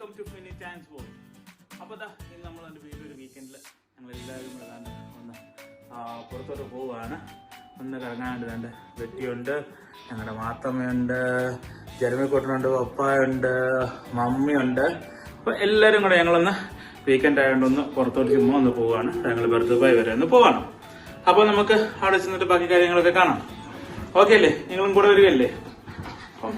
Welcome to fini chance world. അപ്പോൾ ഇന്ന് നമ്മൾ എൻ്റെ വീട്ടിലൊരു വീക്കെൻഡിൽ ഞങ്ങളെല്ലാവരും ഒന്ന് പുറത്തോട്ട് പോവുകയാണ്. ഒന്ന് കറങ്ങാനുണ്ട്. രണ്ട് വെട്ടിയുണ്ട്, ഞങ്ങളുടെ മാത്തമ്മയുണ്ട്, ജരമിക്കോട്ടനുണ്ട്, പപ്പായുണ്ട്, മമ്മിയുണ്ട്. അപ്പോൾ എല്ലാവരും കൂടെ ഞങ്ങളൊന്ന് വീക്കെൻഡ് ആയതുകൊണ്ട് ഒന്ന് പുറത്തോട്ട് ചുമ്മാ ഒന്ന് പോവുകയാണ്. ഞങ്ങൾ ദുബായ് വരെ ഒന്ന് പോവാണ്. അപ്പോൾ നമുക്ക് അവിടെ ചെന്നിട്ട് ബാക്കി കാര്യങ്ങളൊക്കെ കാണാം. ഓക്കെ അല്ലേ? നിങ്ങളും കൂടെ വരികയല്ലേ? അപ്പം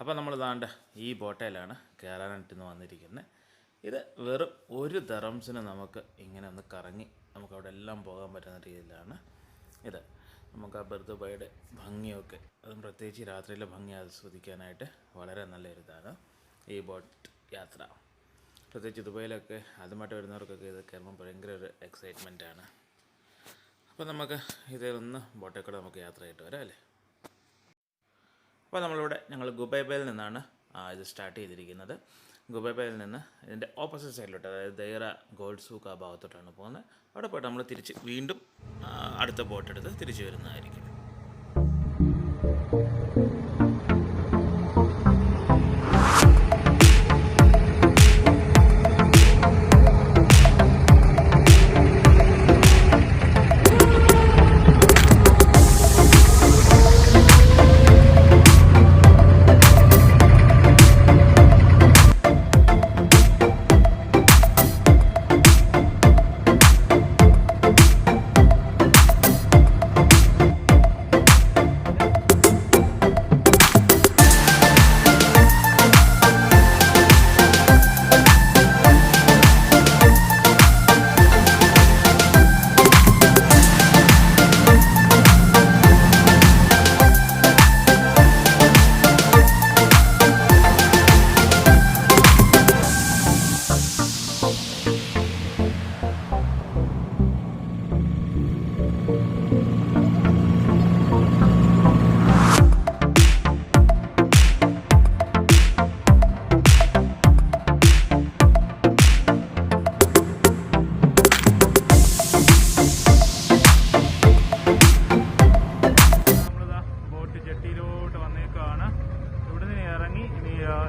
അപ്പോൾ നമ്മൾ ദാണ്ട ഈ ബോട്ടയിലാണ് കയറാനായിട്ടിന്ന് വന്നിരിക്കുന്നത്. ഇത് വെറും 1 ദിർഹംസിന് നമുക്ക് ഇങ്ങനെ ഒന്ന് കറങ്ങി നമുക്ക് അവിടെ എല്ലാം പോകാൻ പറ്റുന്ന രീതിയിലാണ് ഇത്. നമുക്ക് ആ ദുബായിയുടെ ഭംഗിയൊക്കെ, അതും പ്രത്യേകിച്ച് രാത്രിയിലെ ഭംഗി ആസ്വദിക്കാനായിട്ട് വളരെ നല്ലൊരിതാണ് ഈ ബോട്ട് യാത്ര. പ്രത്യേകിച്ച് ദുബായിലൊക്കെ ആദ്യമായിട്ട് വരുന്നവർക്കൊക്കെ ഇത് കയറുമ്പോൾ ഭയങ്കര ഒരു എക്സൈറ്റ്മെൻറ്റാണ്. അപ്പോൾ നമുക്ക് ഇതിലൊന്ന് ബോട്ടിൽ കൂടെ നമുക്ക് യാത്ര ചെയ്തിട്ട് വരാം അല്ലേ? അപ്പോൾ ഞങ്ങൾ ഗുബൈബയിൽ നിന്നാണ് ഇത് സ്റ്റാർട്ട് ചെയ്തിരിക്കുന്നത്. ഗുബൈബയിൽ നിന്ന് ഇതിൻ്റെ ഓപ്പോസിറ്റ് സൈഡിലോട്ട്, അതായത് ദൈറ ഗോൾഡ് സൂക്ക് ആ ഭാഗത്തോട്ടാണ് പോകുന്നത്. അവിടെ പോയിട്ട് നമ്മൾ തിരിച്ച് വീണ്ടും അടുത്ത ബോട്ടെടുത്ത് തിരിച്ചു വരുന്നതായിരിക്കും.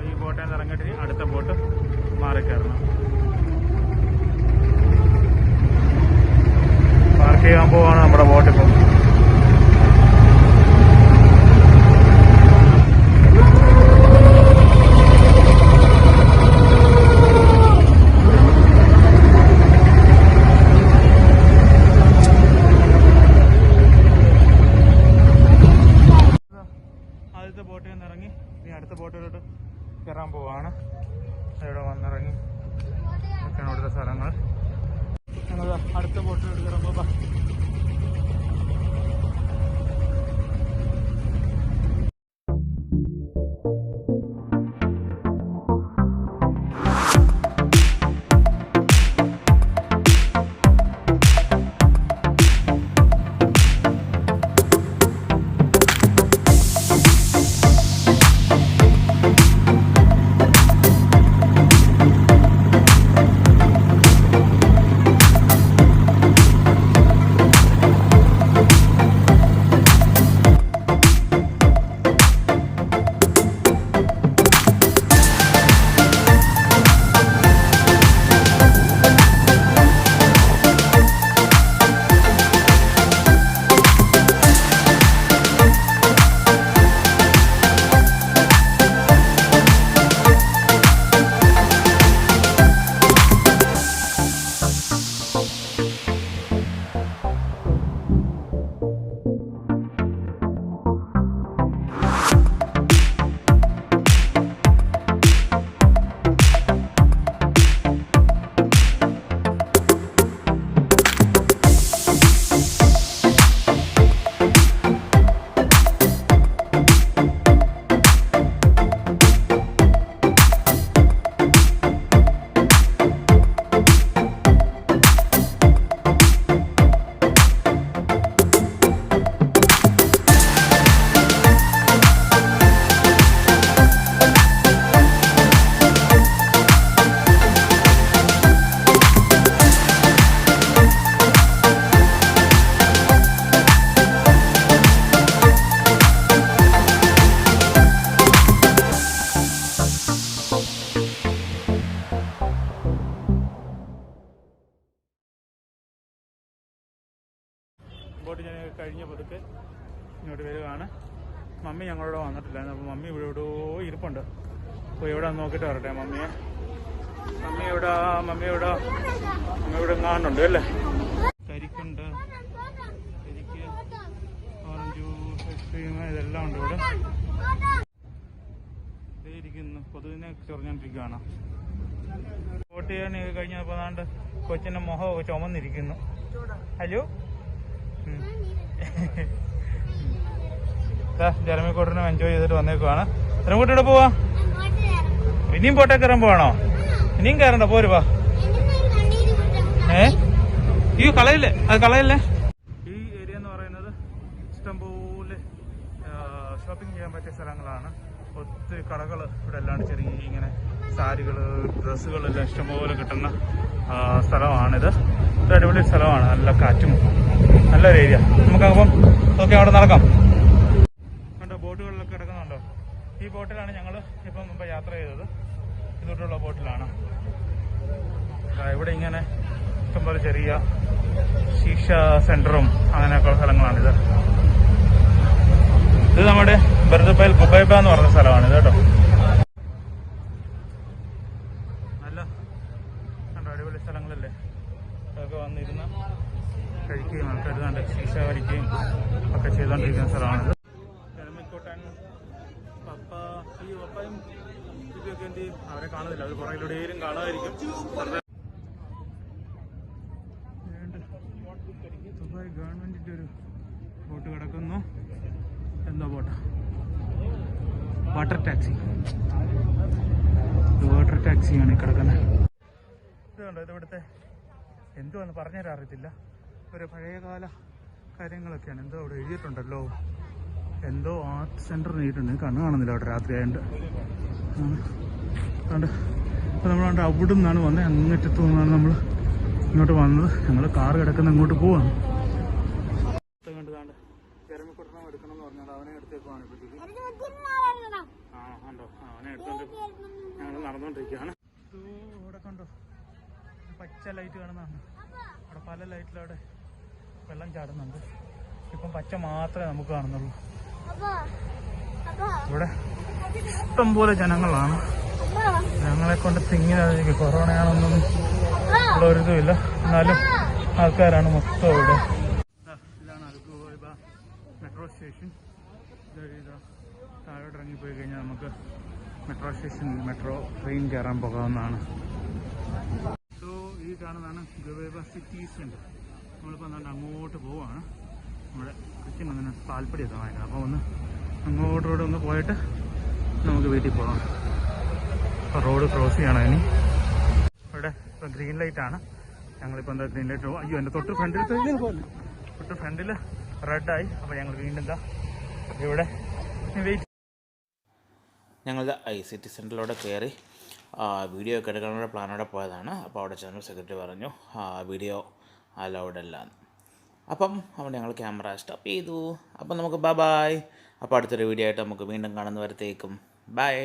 ഈ ബോട്ടിൽ നിന്ന് ഇറങ്ങിയിട്ട് അടുത്ത ബോട്ട് മാറിക്കയറണം. പാർക്ക് ചെയ്യാൻ പോവാണ് നമ്മുടെ ബോട്ടിപ്പം. ആദ്യത്തെ ബോട്ടിൽ നിന്ന് ഇറങ്ങി ഇനി അടുത്ത ബോട്ടിലോട്ട് കയറാൻ പോവാണ്. ഇവിടെ വന്നിറങ്ങി ഒക്കെയാണ് ഇവിടുത്തെ സ്ഥലങ്ങൾ. ഞങ്ങൾ അടുത്ത ബോട്ടിലോട്ട് കയറാൻ പോകാം. എയർപോർട്ടിൽ ഞാൻ കഴിഞ്ഞ പതുക്കെ ഇങ്ങോട്ട് വരികയാണ്. മമ്മി ഞങ്ങളോട് വന്നിട്ടില്ലായിരുന്നു. അപ്പോൾ മമ്മി ഇവിടെ ഇരിപ്പുണ്ട്. അപ്പോൾ ഇവിടെ നോക്കിയിട്ട് വരട്ടെ മമ്മി ഇവിടെ കാണുന്നുണ്ട് അല്ലേ. കരിക്കുണ്ട്, കരിക്ക്, ഓറഞ്ച് ജ്യൂസ്, ഐസ്ക്രീം, ഇതെല്ലാം ഉണ്ട് ഇവിടെ. ഇരിക്കുന്നു, കൊതുകിനെ ചൊറിഞ്ഞോണ്ടിരിക്കുകയാണ്. വോട്ട് ചെയ്യാൻ കഴിഞ്ഞപ്പോൾ അതാണ്ട് കൊച്ചിൻ്റെ മുഖമൊക്കെ ചുമന്നിരിക്കുന്നു. ഹലോ, ജലമിക്കോട്ടിനും എൻജോയ് ചെയ്തിട്ട് വന്നേക്കുവാണ്. ജലമിക്കോട്ട് ഇവിടെ പോവാ? ഇനിയും പോട്ടെ കയറാൻ പോവാണോ? ഇനിയും കയറണ്ട, പോരുവാ. ഈ കളയില്ലേ, അത് കളയല്ലേ. ഈ ഏരിയ എന്ന് പറയുന്നത് ഇഷ്ടംപോലെ ഷോപ്പിംഗ് ചെയ്യാൻ പറ്റിയ സ്ഥലങ്ങളാണ്. ഒത്തിരി കടകൾ ഇവിടെ അല്ലാണ്ട് ചെറിയ ഇങ്ങനെ സാരികൾ, ഡ്രസ്സുകളെല്ലാം ഇഷ്ടംപോലെ കിട്ടുന്ന സ്ഥലമാണിത്. ഇത് അടിപൊളി സ്ഥലമാണ്, നല്ല കാറ്റും നല്ലൊരു ഏരിയ. നമുക്കപ്പം ഓക്കെ അവിടെ നടക്കാം. കണ്ടോ, ബോട്ടുകളിലൊക്കെ കിടക്കുന്നുണ്ടോ? ഈ ബോട്ടിലാണ് ഞങ്ങൾ ഇപ്പം മുമ്പ് യാത്ര ചെയ്തത്. ഇതോട്ടുള്ള ബോട്ടിലാണ്. ഇവിടെ ഇങ്ങനെ ഇഷ്ടംപോലെ ചെറിയ ശീഷ സെന്ററും അങ്ങനെയൊക്കെയുള്ള സ്ഥലങ്ങളാണിത്. ഇത് നമ്മുടെ ബർദുബൈൽ ഗുബൈബ എന്ന് പറഞ്ഞ സ്ഥലമാണ് ഇത് കേട്ടോ. നല്ല കണ്ടോ, അടിപൊളി സ്ഥലങ്ങളല്ലേ. അതൊക്കെ വന്നിരുന്ന് കഴിക്കുകയും ആൾക്കാർ കണ്ട് ശീശ വലിക്കുകയും ഒക്കെ ചെയ്തുകൊണ്ടിരിക്കുന്ന സ്ഥലമാണിത്. ജലമിക്കോട്ടൻ പപ്പയും ഇതൊക്കെ എന്ത് ചെയ്യും, അവരെ കാണുന്നില്ല. അവർ പുറകിലൂടെയും കാണുമായിരിക്കും. ദുബായ് ഗവൺമെന്റിന്റെ ഒരു ബോട്ട് കിടക്കുന്നു. എന്താ ബോട്ടാ? വാട്ടർ ടാക്സിയാണ് ഈ കിടക്കുന്നത്. ഇതുണ്ടോ, ഇത് ഇവിടുത്തെ എന്തുവാന്ന് പറഞ്ഞുതരാൻ അറിയത്തില്ല. ഒരു പഴയകാല കാര്യങ്ങളൊക്കെയാണ്. എന്തോ അവിടെ എഴുതിയിട്ടുണ്ടല്ലോ, എന്തോ ആർട്ട് സെന്റർ എഴുതിയിട്ടുണ്ട്. കണ്ണ് കാണുന്നില്ല അവിടെ രാത്രി ആയതുകൊണ്ട്. അതുകൊണ്ട് അപ്പോൾ നമ്മളവിടെ അവിടെ നിന്നാണ് വന്നത്. അങ്ങറ്റത്തു നിന്നാണ് നമ്മൾ ഇങ്ങോട്ട് വന്നത്. ഞങ്ങൾ കാറ് കിടക്കുന്ന ഇങ്ങോട്ട് പോവാണ്. കണ്ടതാണ്ട് ജലമിക്കോട്ടണം എടുക്കണം എന്ന് പറഞ്ഞാൽ അവനെ എടുത്തേക്കുവാണ് ഇപ്പോഴത്തേക്ക്. ഉണ്ടോ, അവനെ എടുത്തോണ്ട് ഞങ്ങൾ നടന്നുകൊണ്ടിരിക്കുകയാണ്. ഇവിടെ കണ്ടോ, പച്ച ലൈറ്റ് കാണുന്നതാണ്. അവിടെ പല ലൈറ്റിലവിടെ വെള്ളം ചാടുന്നുണ്ട്. ഇപ്പം പച്ച മാത്രമേ നമുക്ക് കാണുന്നുള്ളൂ. ഇവിടെ ഇഷ്ടംപോലെ ജനങ്ങളാണ്. ഞങ്ങളെ കൊണ്ട് തിങ്ങിയതായിരിക്കും. കൊറോണയാണെന്നൊന്നും ഉള്ള ഒരിതുമില്ല, എന്നാലും ആൾക്കാരാണ് മൊത്തം ഇവിടെ. ഇതാണ് അൽഗുബൈബ മെട്രോ സ്റ്റേഷൻ. താഴോട്ട് ഇറങ്ങിപ്പോയി കഴിഞ്ഞാൽ നമുക്ക് മെട്രോ സ്റ്റേഷനിൽ മെട്രോ ട്രെയിൻ കയറാൻ പോകാവുന്നതാണ്. സോ ഈ കാണുന്നതാണ് ഗുബൈബ സിറ്റി സെന്റർ. നമ്മളിപ്പോൾ എന്താണ്ട് അങ്ങോട്ട് പോവാണ്. നമ്മുടെ കൊച്ചിന് അങ്ങനെ പാൽപ്പൊടിയൊക്കെ വാങ്ങിക്കണം. അപ്പോൾ അങ്ങോട്ടോടെ ഒന്ന് പോയിട്ട് നമുക്ക് വീട്ടിൽ പോകാം. അപ്പോൾ റോഡ് ക്രോസ് ചെയ്യണം ഇനി. ഇവിടെ ഇപ്പം ഗ്രീൻ ലൈറ്റാണ്. ഞങ്ങളിപ്പോൾ എന്താ ഗ്രീൻ ലൈറ്റ്, അയ്യോ എൻ്റെ തൊട്ട് ഫ്രണ്ടിൽ റെഡായി. അപ്പോൾ ഞങ്ങൾ വീണ്ടും എന്താ ഇവിടെ വെയിറ്റ്. ഞങ്ങൾ ICT സെൻറ്ററിലൂടെ കയറി വീഡിയോ ഒക്കെ എടുക്കാനുള്ള പ്ലാനോടെ പോയതാണ്. അപ്പോൾ അവിടെ ചെന്ന് സെക്രട്ടറി പറഞ്ഞു വീഡിയോ അലൗഡ് അല്ല. അപ്പം അവിടെ ഞങ്ങൾ ക്യാമറ സ്റ്റോപ്പ് ചെയ്തു. അപ്പം നമുക്ക് ബൈ. അപ്പോൾ അടുത്തൊരു വീഡിയോ ആയിട്ട് നമുക്ക് വീണ്ടും കാണുന്നവരത്തേക്കും ബൈ.